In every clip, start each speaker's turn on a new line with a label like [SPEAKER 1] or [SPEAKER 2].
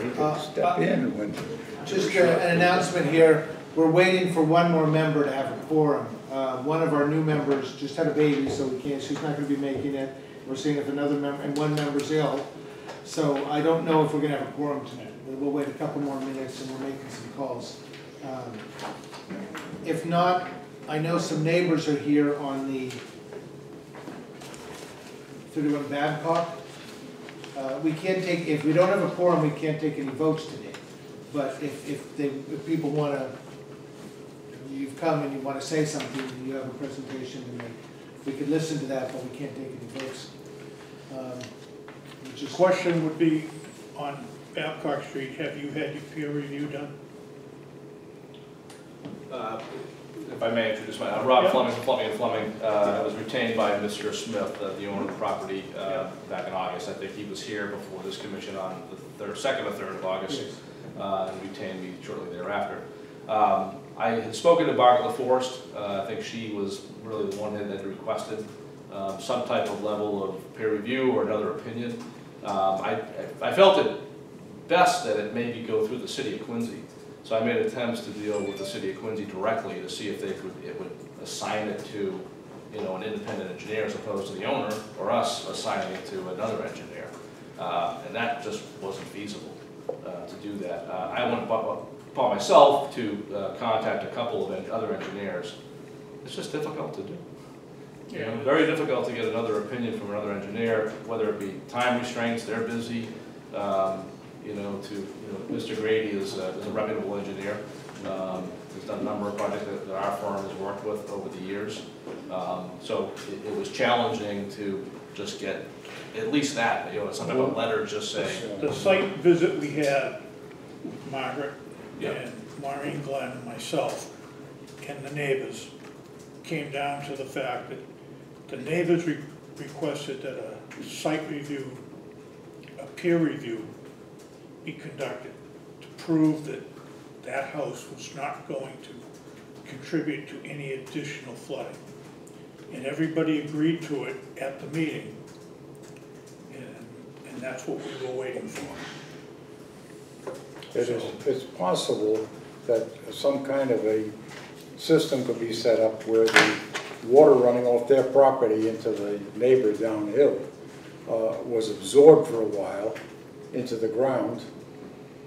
[SPEAKER 1] he could step in when.
[SPEAKER 2] Just an announcement here. We're waiting for one more member to have a quorum. One of our new members just had a baby, so we can't. She's not going to be making it. We're seeing if another member and one member's ill. So I don't know if we're going to have a quorum tonight. We'll wait a couple more minutes and we're making some calls. If not, I know some neighbors are here on the 31 Babcock. We can't take, if we don't have a quorum, we can't take any votes today. But if people want to, you've come and you want to say something, and you have a presentation, and we could listen to that, but we can't take any votes.
[SPEAKER 3] The question would be, on Babcock Street, have you had your peer review done?
[SPEAKER 4] If I may introduce myself, Rob Fleming, Fleming. I was retained by Mr. Smith, the owner of the property, back in August. I think he was here before this commission on the 2nd or 3rd of August, and retained me shortly thereafter. I had spoken to Margaret LaForest. I think she was really the one that had requested some type of level of peer review or another opinion. I felt it best that it maybe go through the city of Quincy. So I made attempts to deal with the city of Quincy directly to see if it would assign it to, an independent engineer as opposed to the owner, or us assigning it to another engineer. And that just wasn't feasible to do that. I went upon myself to contact a couple of other engineers. It's just difficult to do. Very difficult to get another opinion from another engineer, whether it be time restraints, they're busy. Mr. Grady is a reputable engineer. He's done a number of projects that our firm has worked with over the years. So it was challenging to just get at least that, some type of letter just saying.
[SPEAKER 3] The site visit we had, Margaret and Maureen Glenn and myself and the neighbors, came down to the fact that the neighbors requested that a site review, a peer review, be conducted to prove that that house was not going to contribute to any additional flooding. And everybody agreed to it at the meeting, and that's what we were waiting for.
[SPEAKER 1] It's possible that some kind of a system could be set up where the water running off their property into the neighbor downhill was absorbed for a while into the ground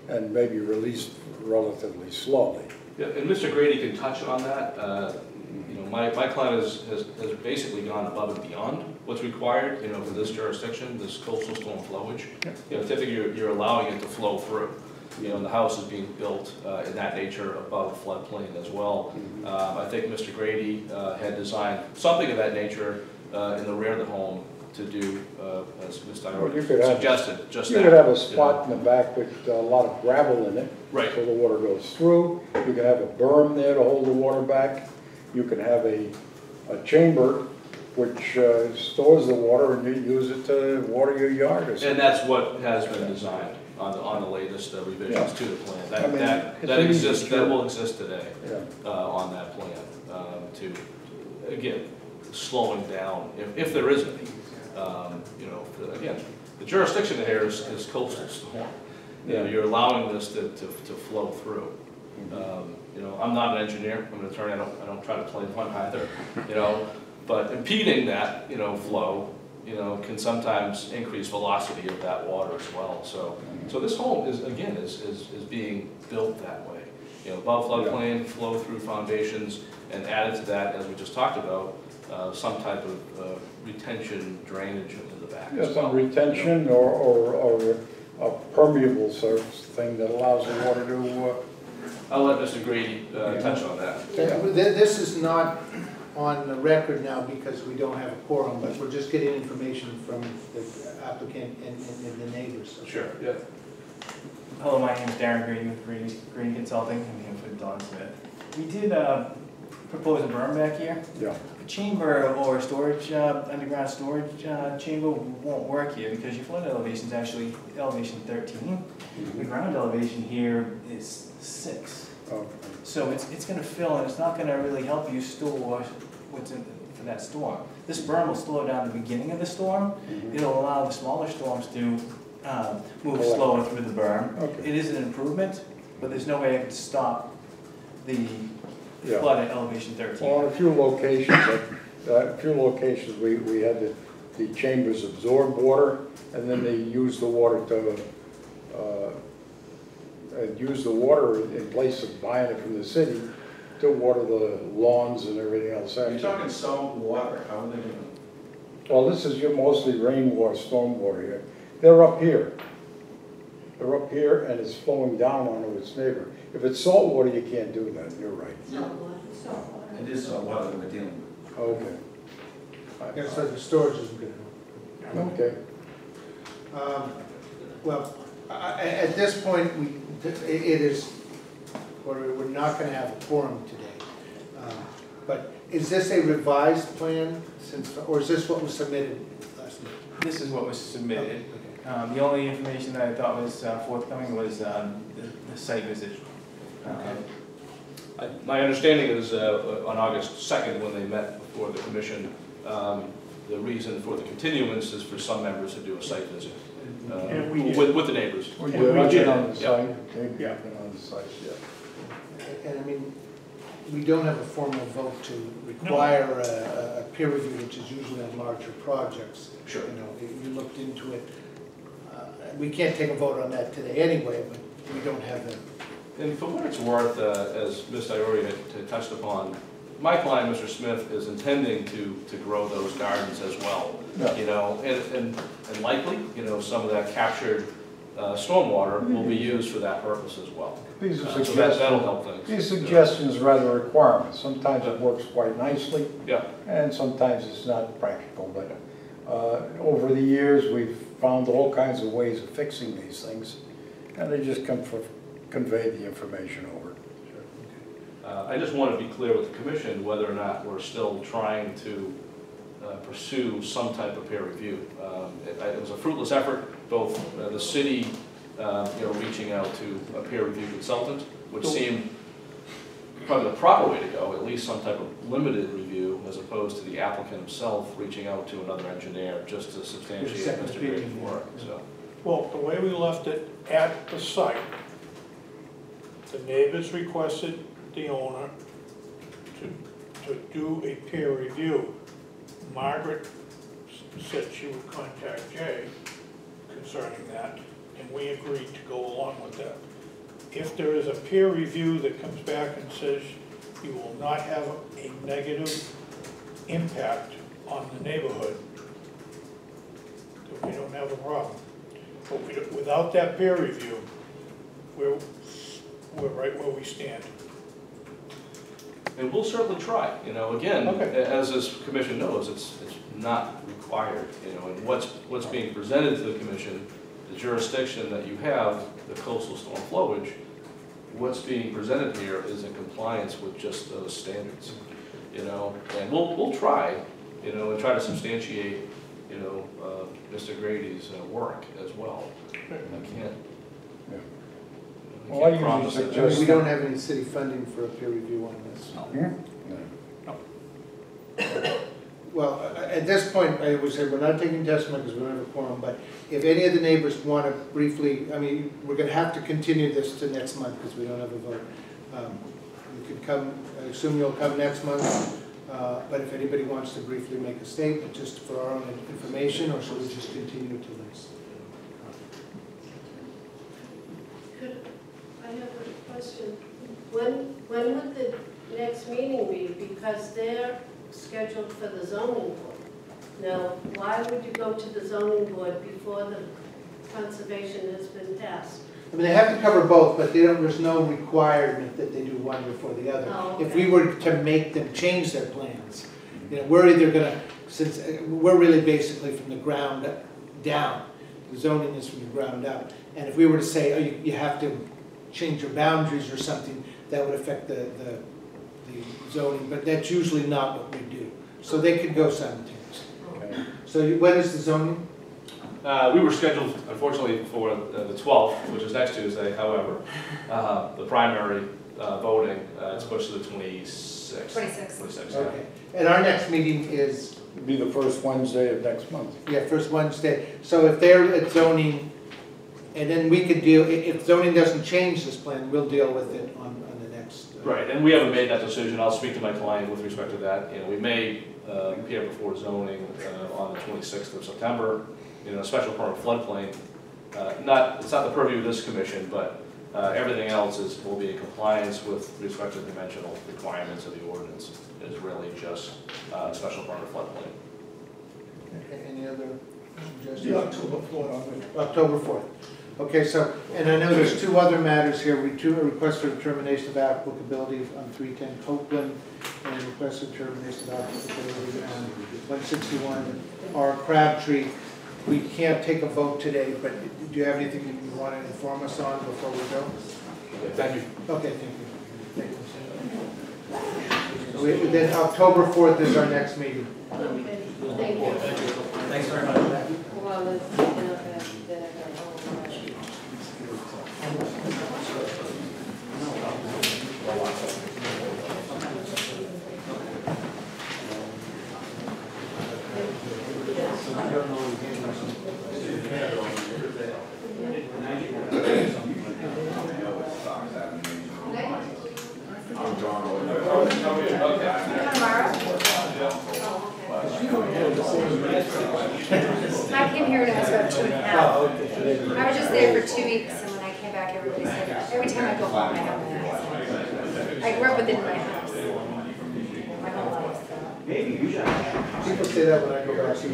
[SPEAKER 1] and maybe released relatively slowly.
[SPEAKER 4] Yeah, and Mr. Grady can touch on that. My client has basically gone above and beyond what's required, for this jurisdiction, this coastal storm flowage. Typically you're allowing it to flow through. The house is being built in that nature above floodplain as well. I think Mr. Grady had designed something of that nature in the rear of the home to do, as Ms. Dyer suggested, just that.
[SPEAKER 1] You could have a spot in the back with a lot of gravel in it,
[SPEAKER 4] right,
[SPEAKER 1] so the water goes through. You can have a berm there to hold the water back. You can have a chamber which stores the water, and you use it to water your yard or something.
[SPEAKER 4] And that's what has been designed on the latest revisions to the plan. That exists. That will exist today on that plan to again slowing down if there is any. Again, the jurisdiction here is coastal storm. You're allowing this to flow through. I'm not an engineer. I'm an attorney. I don't try to play one either. But impeding that flow can sometimes increase velocity of that water as well. So this home is being built that way. Above floodplain, flow through foundations, and added to that, as we just talked about, some type of retention drainage into the back.
[SPEAKER 1] Some retention or a permeable sort of thing that allows the water to.
[SPEAKER 4] I'll let Mr. Grady touch on that.
[SPEAKER 2] This is not on the record now because we don't have a quorum, but we're just getting information from the applicant and the neighbors. So.
[SPEAKER 4] Sure. Yeah.
[SPEAKER 5] Hello, my name is Darren Grady with Grady Consulting. I'm here for Don Smith. We did propose a berm back here.
[SPEAKER 1] Yeah.
[SPEAKER 5] A chamber or storage, underground storage chamber won't work here because your flood elevation is actually elevation 13. Mm-hmm. The ground elevation here is 6.
[SPEAKER 1] Okay.
[SPEAKER 5] So it's going to fill, and it's not going to really help you store what's in for that storm. This berm will slow down the beginning of the storm. Mm-hmm. It'll allow the smaller storms to move
[SPEAKER 1] Collect.
[SPEAKER 5] slower through the berm.
[SPEAKER 1] Okay.
[SPEAKER 5] It is an improvement, but there's no way I could stop the
[SPEAKER 1] Yeah.
[SPEAKER 5] flood at elevation 13.
[SPEAKER 1] Well, on a few locations, we had the chambers absorb water, and then they use the water to, use the water in place of buying it from the city to water the lawns and everything else.
[SPEAKER 6] You're talking salt water, how are they doing?
[SPEAKER 1] Well, this is your mostly rainwater, stormwater here. They're up here. They're up here, and it's flowing down onto its neighbor. If it's salt water, you can't do that, you're right.
[SPEAKER 6] It is salt water that we're dealing with.
[SPEAKER 1] Okay.
[SPEAKER 2] Yeah, so the storage isn't good.
[SPEAKER 1] Okay.
[SPEAKER 2] Well, at this point, it is, we're not gonna have a quorum today. But is this a revised plan or is this what was submitted last night?
[SPEAKER 5] This is what was submitted.
[SPEAKER 2] Okay.
[SPEAKER 5] The only information that I thought was forthcoming was the site visit.
[SPEAKER 4] My understanding is on August 2nd, when they met before the commission, the reason for the continuance is for some members to do a site visit
[SPEAKER 3] And we did.
[SPEAKER 4] with the neighbors.
[SPEAKER 1] Well,
[SPEAKER 3] And we
[SPEAKER 1] I've
[SPEAKER 3] did.
[SPEAKER 1] been on the
[SPEAKER 4] Yeah.
[SPEAKER 1] site, they've
[SPEAKER 3] Yeah.
[SPEAKER 1] been on the site, yeah.
[SPEAKER 2] And I mean, we don't have a formal vote to require a peer review, which is usually on larger projects.
[SPEAKER 4] Sure.
[SPEAKER 2] You know, if you looked into it. We can't take a vote on that today anyway, but we don't have that.
[SPEAKER 4] And for what it's worth, as Ms. Diori had touched upon, my client, Mr. Smith, is intending to grow those gardens as well.
[SPEAKER 1] Yeah.
[SPEAKER 4] You know, and likely, you know, some of that captured stormwater will be used for that purpose as well.
[SPEAKER 1] These are
[SPEAKER 4] So that'll
[SPEAKER 1] suggestions,
[SPEAKER 4] help things.
[SPEAKER 1] these suggestions rather requirements. Sometimes it works quite nicely,
[SPEAKER 4] Yeah,
[SPEAKER 1] and sometimes it's not practical, but over the years, we've found all kinds of ways of fixing these things, and they just convey the information over.
[SPEAKER 4] I just want to be clear with the commission whether or not we're still trying to pursue some type of peer review. It was a fruitless effort, both the city, reaching out to a peer review consultant, which seemed probably the proper way to go, at least some type of limited review, as opposed to the applicant himself reaching out to another engineer just to substantiate
[SPEAKER 2] second
[SPEAKER 4] Mr.
[SPEAKER 2] opinion,
[SPEAKER 4] Grady's work, so.
[SPEAKER 3] Well, the way we left it at the site, the neighbors requested the owner to do a peer review. Margaret said she would contact Jay concerning that, and we agreed to go along with that. If there is a peer review that comes back and says you will not have a negative impact on the neighborhood, then we don't have a problem. But without that peer review, we're right where we stand.
[SPEAKER 4] And we'll certainly try, again,
[SPEAKER 3] Okay.
[SPEAKER 4] as this commission knows, it's not required, and what's being presented to the commission, the jurisdiction that you have, the coastal storm flowage, what's being presented here is in compliance with just those standards, and we'll try, and try to substantiate, Mr. Grady's work as well. I can't.
[SPEAKER 1] Yeah.
[SPEAKER 4] I
[SPEAKER 1] Well, I
[SPEAKER 4] can't
[SPEAKER 1] usually
[SPEAKER 4] promise it.
[SPEAKER 1] suggest-
[SPEAKER 2] We don't have any city funding for a peer review on this.
[SPEAKER 1] No.
[SPEAKER 2] Well, at this point, I would say we're not taking testimony because we don't have a quorum, but if any of the neighbors want to briefly, we're going to have to continue this to next month because we don't have a vote. You could come, I assume you'll come next month, but if anybody wants to briefly make a statement, just for our own information, or should we just continue to this?
[SPEAKER 7] I have a question. When would the next meeting be? Because they're scheduled for the zoning board. Now, why would you go to the zoning board before the conservation has been passed?
[SPEAKER 2] They have to cover both, but there's no requirement that they do one before the other.
[SPEAKER 7] Oh, okay.
[SPEAKER 2] If we were to make them change their plans, we're either gonna, since we're really basically from the ground down, the zoning is from the ground up, and if we were to say, oh, you have to change your boundaries or something, that would affect the zoning, but that's usually not what we do. So they could go simultaneously.
[SPEAKER 1] Okay.
[SPEAKER 2] So when is the zoning?
[SPEAKER 4] We were scheduled, unfortunately, for the 12th, which is next Tuesday. However, the primary voting, it's pushed to the 26th. 26th, yeah.
[SPEAKER 2] Okay. And our next meeting is,
[SPEAKER 1] It'd be the first Wednesday of next month.
[SPEAKER 2] yeah, first Wednesday. So if they're at zoning And then we could deal, if zoning doesn't change this plan, we'll deal with it on the next.
[SPEAKER 4] Right, and we haven't made that decision. I'll speak to my client with respect to that. You know, we may appear before zoning on the 26th of September, a special permit floodplain. It's not the purview of this commission, but everything else will be in compliance with respect to the dimensional requirements of the ordinance. It's really just special permit floodplain.
[SPEAKER 2] Okay, any other suggestions?
[SPEAKER 3] The October 4th.
[SPEAKER 2] October 4th. Okay, so, and I know there's two other matters here. A request for determination of applicability on 310 Copeland, and request for determination of applicability on 161 R Crabtree. We can't take a vote today, but do you have anything that you want to inform us on before we go?
[SPEAKER 4] Thank you.
[SPEAKER 2] Okay, thank you. So then October 4th is our next meeting.
[SPEAKER 7] Okay, thank you.
[SPEAKER 5] Thanks very much.
[SPEAKER 7] Well, let's,
[SPEAKER 8] I came here when I was about 2.5. I was just there for 2 weeks, and when I came back, everybody said, every time I go home, I have an accent. I grew up within my house my whole life, so.
[SPEAKER 2] People say that when I go back to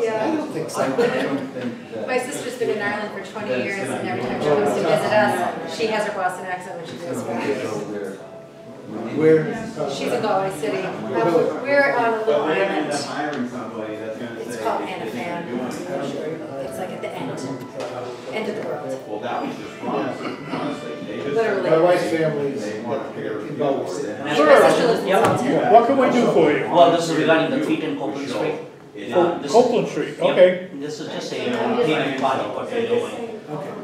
[SPEAKER 8] Yeah.
[SPEAKER 2] I don't think so.
[SPEAKER 8] My sister's been in Ireland for 20 years, and every time she comes to visit us, she has her Boston accent when she goes back.
[SPEAKER 2] Where?
[SPEAKER 8] She's in Galway City. We're on a little island. It's called Anafan. It's like at the end of the world. Literally.
[SPEAKER 2] My wife's family is in Galway City.
[SPEAKER 8] My sister lives in Salton.
[SPEAKER 3] What can we do for you?
[SPEAKER 9] Well, this is regarding the 310 Copeland Street.
[SPEAKER 3] Copeland Street, okay.
[SPEAKER 9] This is just a paving project what we're doing.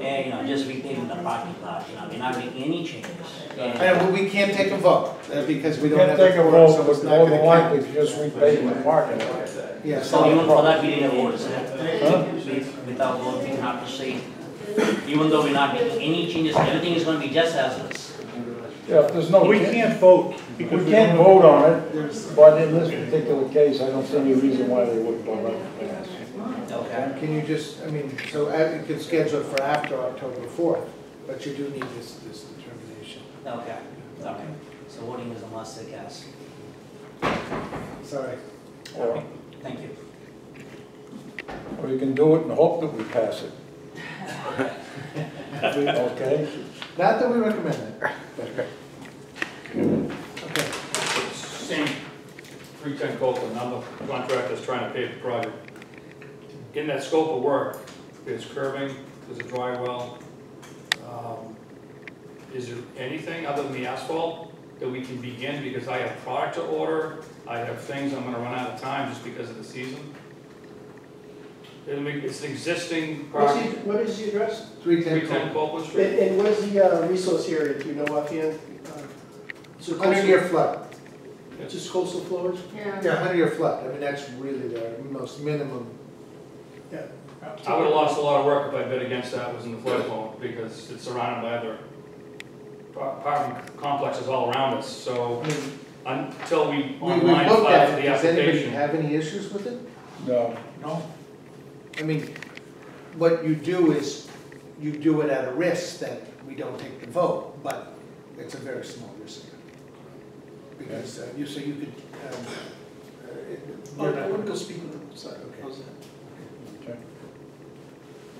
[SPEAKER 9] And, just repaving the parking lot, we're not making any changes.
[SPEAKER 2] And we can't take a vote, because we don't
[SPEAKER 1] Can't
[SPEAKER 2] have
[SPEAKER 1] take
[SPEAKER 2] a
[SPEAKER 1] a
[SPEAKER 2] vote,
[SPEAKER 1] vote,
[SPEAKER 2] so
[SPEAKER 1] but
[SPEAKER 2] it's not
[SPEAKER 1] more
[SPEAKER 2] gonna
[SPEAKER 1] than
[SPEAKER 2] count.
[SPEAKER 1] likely, if you just repave the parking lot.
[SPEAKER 2] Yeah,
[SPEAKER 9] So
[SPEAKER 2] so,
[SPEAKER 9] even for that, we didn't vote, isn't it? Without vote, we have to say, even though we're not making any changes, everything is gonna be just as is.
[SPEAKER 1] Yeah, if there's no.
[SPEAKER 3] We can't vote because
[SPEAKER 1] We can't vote on it, but in this particular case, I don't see any reason why they wouldn't vote on it.
[SPEAKER 9] Okay.
[SPEAKER 2] can you just, so you could schedule it for after October 4th, but you do need this determination.
[SPEAKER 9] Okay, okay. So voting is a must, I guess.
[SPEAKER 2] Sorry.
[SPEAKER 1] Or,
[SPEAKER 9] Thank you.
[SPEAKER 1] or you can do it and hope that we pass it. Okay?
[SPEAKER 2] Not that we recommend it. Okay.
[SPEAKER 10] Same 310 Copeland, now the contractor's trying to pave the project. In that scope of work, there's curbing, there's a dry well. Is there anything other than the asphalt that we can begin, because I have product to order, I have things, I'm gonna run out of time just because of the season? It's an existing project,
[SPEAKER 11] What is the address?
[SPEAKER 10] 310 Copeland Street.
[SPEAKER 11] And what is the resource area, do you know offhand? So
[SPEAKER 2] 100-year flood.
[SPEAKER 11] Just coastal floors?
[SPEAKER 2] Yeah, 100-year flood. That's really the most minimum.
[SPEAKER 11] Yeah.
[SPEAKER 10] I would've lost a lot of work if I bid against that, was in the flood zone, because it's surrounded by other apartment complexes all around us, so until we
[SPEAKER 2] We've
[SPEAKER 10] online
[SPEAKER 2] looked
[SPEAKER 10] file
[SPEAKER 2] at
[SPEAKER 10] for
[SPEAKER 2] it.
[SPEAKER 10] the
[SPEAKER 2] Does anybody
[SPEAKER 10] application.
[SPEAKER 2] have any issues with it?
[SPEAKER 1] No.
[SPEAKER 10] No?
[SPEAKER 2] What you do is, you do it at a risk that we don't take the vote, but it's a very small risk. Because so you could,
[SPEAKER 11] I'm gonna go speak with them, sorry,
[SPEAKER 2] Okay.
[SPEAKER 11] how's that?
[SPEAKER 1] Okay.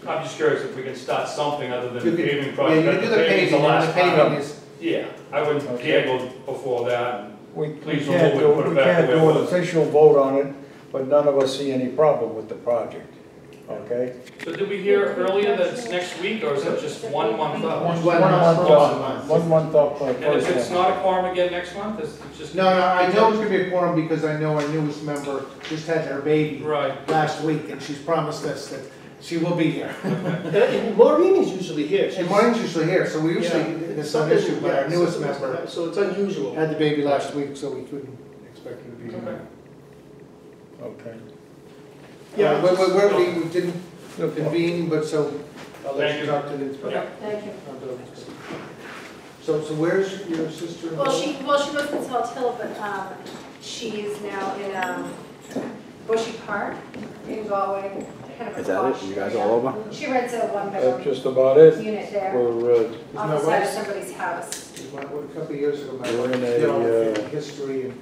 [SPEAKER 10] I'm just curious if we can start something other than
[SPEAKER 2] You
[SPEAKER 10] the
[SPEAKER 2] could-
[SPEAKER 10] paving
[SPEAKER 2] Yeah,
[SPEAKER 10] project.
[SPEAKER 2] you do the
[SPEAKER 10] Paving's
[SPEAKER 2] paving, and
[SPEAKER 10] last
[SPEAKER 2] the paving
[SPEAKER 10] part.
[SPEAKER 2] is,
[SPEAKER 10] Yeah, I wouldn't
[SPEAKER 1] Okay.
[SPEAKER 10] dare go before that.
[SPEAKER 1] We
[SPEAKER 10] Please
[SPEAKER 1] can't
[SPEAKER 10] remove it, put it
[SPEAKER 1] we
[SPEAKER 10] back
[SPEAKER 1] can't
[SPEAKER 10] the way
[SPEAKER 1] do
[SPEAKER 10] it
[SPEAKER 1] an
[SPEAKER 10] was.
[SPEAKER 1] official vote on it, but none of us see any problem with the project, okay?
[SPEAKER 10] So did we hear earlier that it's next week, or is it just 1 month out?
[SPEAKER 2] One month.
[SPEAKER 1] 1 month up,
[SPEAKER 10] And if it's
[SPEAKER 1] first one.
[SPEAKER 10] not a quorum again next month, it's just.
[SPEAKER 2] no, I know it's gonna be a quorum because I know our newest member just had her baby
[SPEAKER 10] Right.
[SPEAKER 2] last week, and she's promised us that she will be here.
[SPEAKER 11] And Maureen is usually here.
[SPEAKER 2] And Maureen's usually here, so we usually, there's no issue, but our newest member
[SPEAKER 11] So it's unusual.
[SPEAKER 2] had the baby last week, so we couldn't expect her to be here.
[SPEAKER 10] Okay.
[SPEAKER 1] Okay.
[SPEAKER 11] Yeah,
[SPEAKER 2] Where we didn't, convene, but so I'll let
[SPEAKER 10] Thank
[SPEAKER 2] you
[SPEAKER 10] you.
[SPEAKER 2] talk to the inspector.
[SPEAKER 7] Thank you.
[SPEAKER 2] So where's your sister?
[SPEAKER 8] Well, she was in Salt Hill, but, she is now in, Bushy Park in Galway, kind of a
[SPEAKER 12] Is that it?
[SPEAKER 8] posh
[SPEAKER 12] You guys
[SPEAKER 8] area.
[SPEAKER 12] all over?
[SPEAKER 8] She rents a
[SPEAKER 1] That's
[SPEAKER 8] one-bedroom
[SPEAKER 1] just about it.
[SPEAKER 8] unit there,
[SPEAKER 1] We're,
[SPEAKER 8] on the side of somebody's house.
[SPEAKER 2] A couple of years ago, my
[SPEAKER 1] We're in
[SPEAKER 2] wife did all the
[SPEAKER 1] a,
[SPEAKER 2] family history and,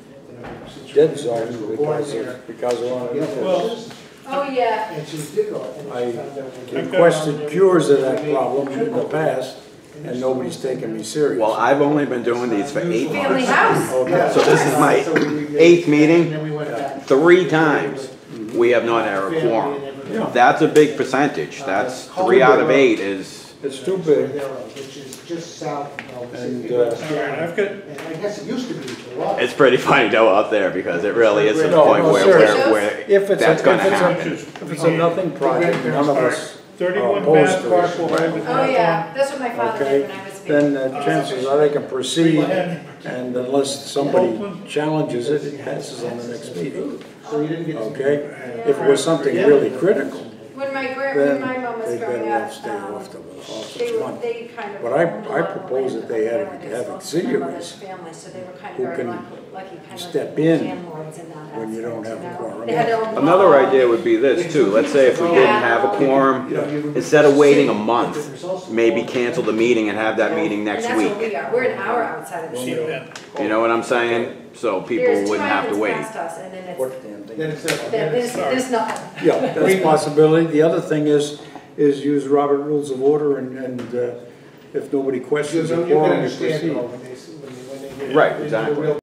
[SPEAKER 2] since
[SPEAKER 1] dead
[SPEAKER 2] her
[SPEAKER 1] zone
[SPEAKER 2] parents were born there.
[SPEAKER 1] because we're on
[SPEAKER 2] Yeah,
[SPEAKER 1] a,
[SPEAKER 3] Well,
[SPEAKER 8] Oh, yeah.
[SPEAKER 2] and she did all, and
[SPEAKER 1] I
[SPEAKER 2] she found out.
[SPEAKER 1] requested cures of that problem in the past, and nobody's taken me serious.
[SPEAKER 12] Well, I've only been doing these for 8
[SPEAKER 8] Family
[SPEAKER 12] months.
[SPEAKER 8] house.
[SPEAKER 1] Okay.
[SPEAKER 12] So this is my
[SPEAKER 2] So we-
[SPEAKER 12] 8th meeting.
[SPEAKER 2] And then we went back.
[SPEAKER 12] 3 times we have not had a quorum.
[SPEAKER 1] Yeah.
[SPEAKER 12] That's a big percentage. That's 3 out of 8 is,
[SPEAKER 1] It's too big.
[SPEAKER 2] Which is just south of
[SPEAKER 1] And,
[SPEAKER 3] all right, I've got,
[SPEAKER 2] And I guess it used to be a lot.
[SPEAKER 12] it's pretty funny though out there because it really is to the
[SPEAKER 1] No,
[SPEAKER 12] point
[SPEAKER 1] no,
[SPEAKER 12] where,
[SPEAKER 1] seriously.
[SPEAKER 12] where
[SPEAKER 1] If it's,
[SPEAKER 12] that's gonna happen.
[SPEAKER 1] if it's a nothing project, none of us
[SPEAKER 3] 31
[SPEAKER 1] opposed
[SPEAKER 3] Bath
[SPEAKER 1] to
[SPEAKER 3] Park will
[SPEAKER 1] it.
[SPEAKER 3] hold the
[SPEAKER 8] Oh, yeah, that's what my father did
[SPEAKER 1] Okay,
[SPEAKER 8] when I was a
[SPEAKER 1] then
[SPEAKER 8] baby.
[SPEAKER 1] chances are they can proceed, and unless somebody challenges it, it passes on the next meeting.
[SPEAKER 2] So you didn't get to.
[SPEAKER 1] Okay? If it was something really critical,
[SPEAKER 8] When my
[SPEAKER 1] then
[SPEAKER 8] mom was
[SPEAKER 1] they
[SPEAKER 8] growing
[SPEAKER 1] better
[SPEAKER 8] up,
[SPEAKER 1] stay off the
[SPEAKER 8] they
[SPEAKER 1] office one.
[SPEAKER 8] they kind of.
[SPEAKER 1] But I
[SPEAKER 8] owned a lot of
[SPEAKER 1] propose
[SPEAKER 8] land
[SPEAKER 1] that they
[SPEAKER 8] on the
[SPEAKER 1] have
[SPEAKER 8] island. It was mostly my mother's
[SPEAKER 1] auxiliaries
[SPEAKER 8] family, so they were kind of
[SPEAKER 1] who
[SPEAKER 8] very
[SPEAKER 1] can
[SPEAKER 8] lucky, kind of
[SPEAKER 1] step
[SPEAKER 8] like
[SPEAKER 1] in
[SPEAKER 8] landlords in that
[SPEAKER 1] when you
[SPEAKER 8] aspect,
[SPEAKER 1] don't have a
[SPEAKER 8] know?
[SPEAKER 1] quorum.
[SPEAKER 8] They had their own
[SPEAKER 12] Another
[SPEAKER 8] law.
[SPEAKER 12] idea would be this too. Let's say if we didn't have a quorum, instead of waiting a month, maybe cancel the meeting and have that meeting next
[SPEAKER 8] And that's
[SPEAKER 12] week.
[SPEAKER 8] what we are, we're an hour outside of the
[SPEAKER 3] see
[SPEAKER 8] city.
[SPEAKER 3] that.
[SPEAKER 12] You know what I'm saying? So people
[SPEAKER 8] There's two
[SPEAKER 12] wouldn't have to
[SPEAKER 8] islands
[SPEAKER 12] wait.
[SPEAKER 8] past us, and then it's,
[SPEAKER 1] What damn thing?
[SPEAKER 2] Then it's a.
[SPEAKER 8] there's not.
[SPEAKER 1] Yeah, that's a possibility. The other thing is use Robert Rules of Order, and if nobody questions
[SPEAKER 2] You
[SPEAKER 1] the
[SPEAKER 2] can
[SPEAKER 1] quorum, you
[SPEAKER 2] understand
[SPEAKER 1] proceed.
[SPEAKER 2] though, when they get
[SPEAKER 12] Right,
[SPEAKER 2] into the
[SPEAKER 12] exactly.
[SPEAKER 2] real